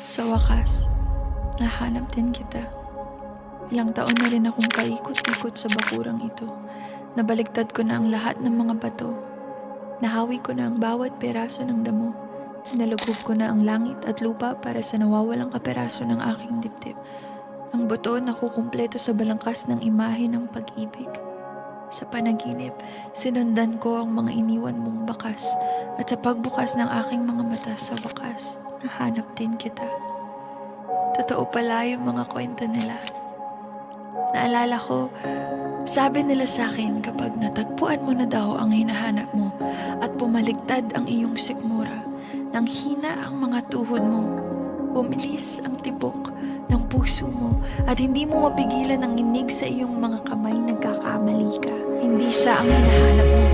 Sa wakas, nahanap din kita. Ilang taon na rin akong paikot-ikot sa bakurang ito. Nabaligtad ko na ang lahat ng mga bato. Nahawi ko na ang bawat peraso ng damo. Nalugog ko na ang langit at lupa para sa nawawalang kaperaso ng aking dibdib. Ang buto nakukumpleto sa balangkas ng imahe ng pag-ibig. Sa panaginip, sinundan ko ang mga iniwan mong bakas at sa pagbukas ng aking mga mata sa wakas, nahanap din kita. Totoo pala yung mga kwento nila. Naalala ko, sabi nila sa akin kapag natagpuan mo na daw ang hinahanap mo at pumaligtad ang iyong sikmura, nang hina ang mga tuhod mo, bumilis ang tibok ng puso mo at hindi mo mapigilan ang inig sa iyong mga kamay, nagkakamali ka. Hindi siya ang hinahanap mo.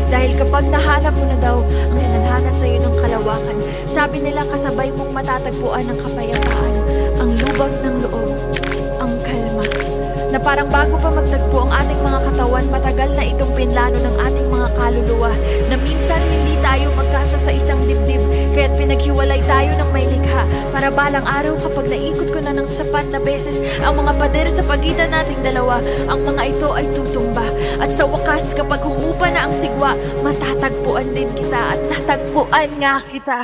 Dahil kapag nahanap mo na daw ang hinanhana sa iyo ng kalawakan, sabi nila kasabay mong matatagpuan ang kapayapaan, ang lubag ng loob, ang kalma. Na parang bago pa magtagpo ang ating mga katawan, matagal na itong pinlano ng ating mga kaluluwa na minsan hindi tayo magkasya sa isang dibdib, kaya't pinaghiwalay tayo ng may likha para balang araw kapag naikot ko na ng sapat na beses ang mga pader sa pagitan nating dalawa, ang mga ito ay tutumba. At sa wakas, kapag humupa na ang sigwa, matatagpuan din kita at natagpuan nga kita.